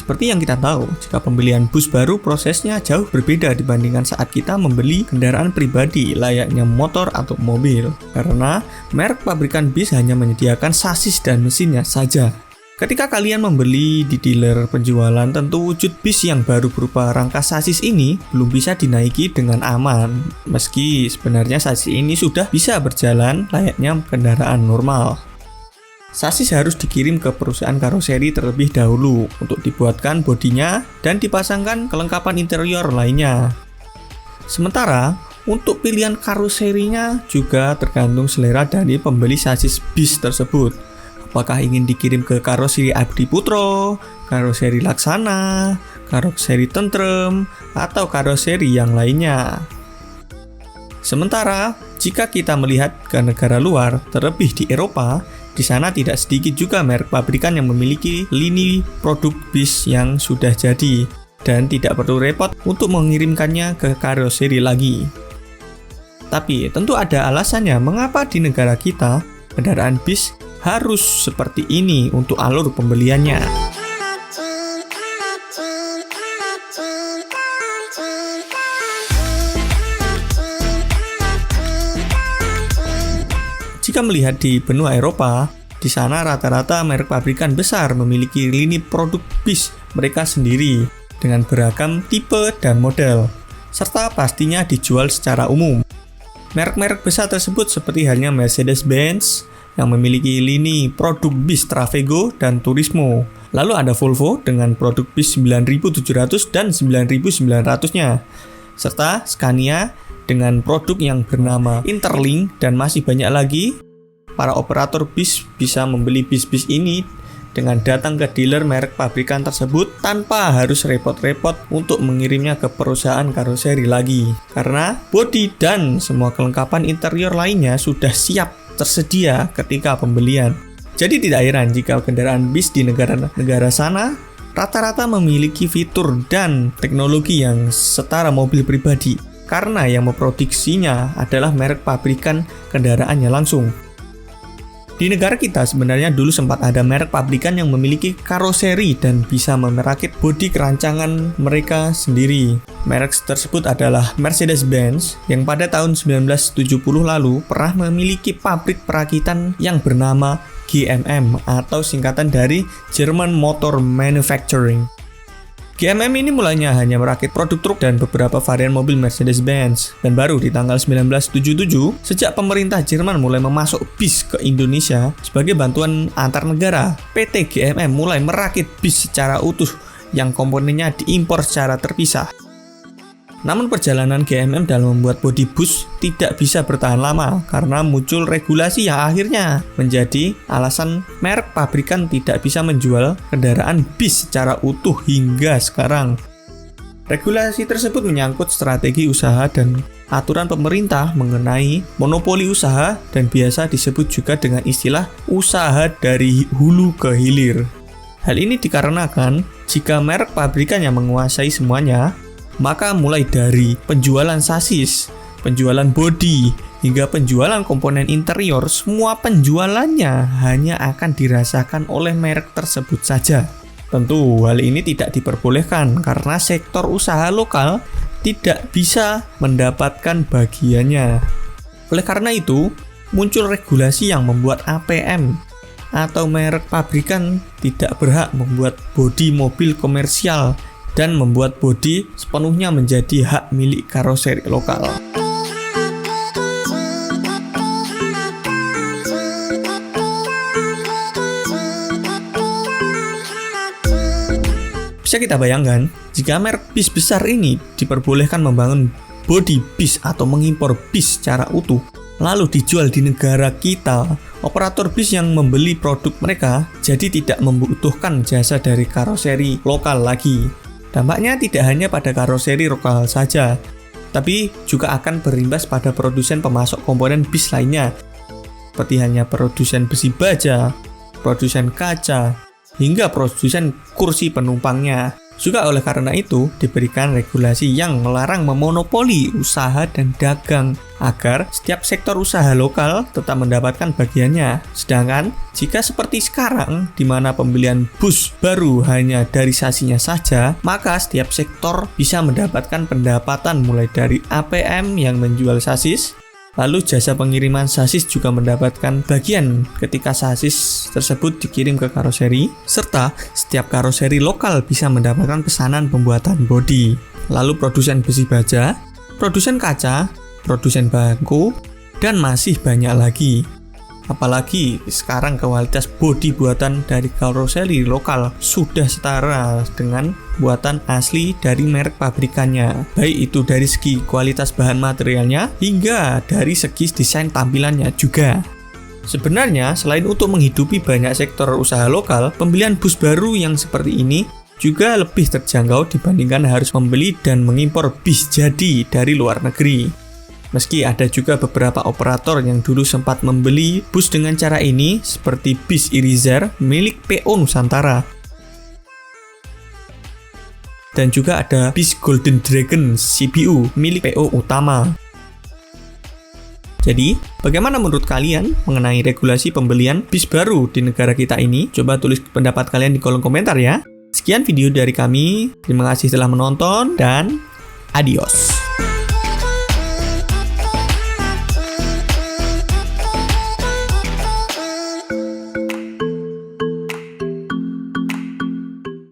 Seperti yang kita tahu, jika pembelian bus baru prosesnya jauh berbeda dibandingkan saat kita membeli kendaraan pribadi layaknya motor atau mobil. Karena merek pabrikan bis hanya menyediakan sasis dan mesinnya saja. Ketika kalian membeli di dealer penjualan, tentu wujud bis yang baru berupa rangka sasis ini belum bisa dinaiki dengan aman. Meski sebenarnya sasis ini sudah bisa berjalan layaknya kendaraan normal. Sasis harus dikirim ke perusahaan karoseri terlebih dahulu untuk dibuatkan bodinya dan dipasangkan kelengkapan interior lainnya. Sementara, untuk pilihan karoserinya juga tergantung selera dari pembeli sasis bis tersebut. Apakah ingin dikirim ke karoseri Abdi Putro, karoseri Laksana, karoseri Tentrem, atau karoseri yang lainnya. Sementara, jika kita melihat ke negara luar, terlebih di Eropa, di sana tidak sedikit juga merek pabrikan yang memiliki lini produk bis yang sudah jadi dan tidak perlu repot untuk mengirimkannya ke karoseri lagi. Tapi tentu ada alasannya mengapa di negara kita kendaraan bis harus seperti ini untuk alur pembeliannya. Jika melihat di benua Eropa, di sana rata-rata merek pabrikan besar memiliki lini produk bis mereka sendiri dengan beragam tipe dan model, serta pastinya dijual secara umum. Merek-merek besar tersebut seperti halnya Mercedes-Benz yang memiliki lini produk bis Trafego dan Turismo. Lalu ada Volvo dengan produk bis 9700 dan 9900-nya. Serta Scania dengan produk yang bernama Interlink dan masih banyak lagi. Para operator bis bisa membeli bis-bis ini dengan datang ke dealer merek pabrikan tersebut tanpa harus repot-repot untuk mengirimnya ke perusahaan karoseri lagi. Karena bodi dan semua kelengkapan interior lainnya sudah siap tersedia ketika pembelian. Jadi tidak heran jika kendaraan bis di negara-negara sana rata-rata memiliki fitur dan teknologi yang setara mobil pribadi karena yang memproduksinya adalah merek pabrikan kendaraannya langsung. Di negara kita sebenarnya dulu sempat ada merek pabrikan yang memiliki karoseri dan bisa merakit bodi kerancangan mereka sendiri. Merek tersebut adalah Mercedes-Benz yang pada tahun 1970 lalu pernah memiliki pabrik perakitan yang bernama GMM atau singkatan dari German Motor Manufacturing. GMM ini mulanya hanya merakit produk truk dan beberapa varian mobil Mercedes-Benz. Dan baru di tanggal 1977, sejak pemerintah Jerman mulai memasok bis ke Indonesia sebagai bantuan antar negara, PT GMM mulai merakit bis secara utuh yang komponennya diimpor secara terpisah. Namun perjalanan GMM dalam membuat bodi bus tidak bisa bertahan lama karena muncul regulasi yang akhirnya menjadi alasan merek pabrikan tidak bisa menjual kendaraan bis secara utuh hingga sekarang. Regulasi tersebut menyangkut strategi usaha dan aturan pemerintah mengenai monopoli usaha dan biasa disebut juga dengan istilah usaha dari hulu ke hilir. Hal ini dikarenakan jika merek pabrikan yang menguasai semuanya, maka mulai dari penjualan sasis, penjualan bodi, hingga penjualan komponen interior, semua penjualannya hanya akan dirasakan oleh merek tersebut saja. Tentu hal ini tidak diperbolehkan karena sektor usaha lokal tidak bisa mendapatkan bagiannya. Oleh karena itu, muncul regulasi yang membuat APM atau merek pabrikan tidak berhak membuat bodi mobil komersial dan membuat bodi sepenuhnya menjadi hak milik karoseri lokal. Bisa kita bayangkan, jika merek bis besar ini diperbolehkan membangun bodi bis atau mengimpor bis secara utuh, lalu dijual di negara kita, operator bis yang membeli produk mereka jadi tidak membutuhkan jasa dari karoseri lokal lagi. Dampaknya tidak hanya pada karoseri lokal saja, tapi juga akan berimbas pada produsen pemasok komponen bis lainnya, seperti hanya produsen besi baja, produsen kaca, hingga produsen kursi penumpangnya. Juga oleh karena itu, diberikan regulasi yang melarang memonopoli usaha dan dagang agar setiap sektor usaha lokal tetap mendapatkan bagiannya. Sedangkan jika seperti sekarang, di mana pembelian bus baru hanya dari sasinya saja, maka setiap sektor bisa mendapatkan pendapatan mulai dari APM yang menjual sasis, lalu jasa pengiriman sasis juga mendapatkan bagian ketika sasis tersebut dikirim ke karoseri, serta setiap karoseri lokal bisa mendapatkan pesanan pembuatan bodi. Lalu produsen besi baja, produsen kaca, produsen bangku, dan masih banyak lagi. Apalagi sekarang kualitas bodi buatan dari karoseri lokal sudah setara dengan buatan asli dari merek pabrikannya, baik itu dari segi kualitas bahan materialnya hingga dari segi desain tampilannya juga. Sebenarnya selain untuk menghidupi banyak sektor usaha lokal, pembelian bus baru yang seperti ini juga lebih terjangkau dibandingkan harus membeli dan mengimpor bis jadi dari luar negeri. Meski ada juga beberapa operator yang dulu sempat membeli bus dengan cara ini, seperti bis Irizer milik PO Nusantara. Dan juga ada bis Golden Dragon CPU milik PO Utama. Jadi, bagaimana menurut kalian mengenai regulasi pembelian bis baru di negara kita ini? Coba tulis pendapat kalian di kolom komentar ya. Sekian video dari kami, terima kasih telah menonton, dan adios.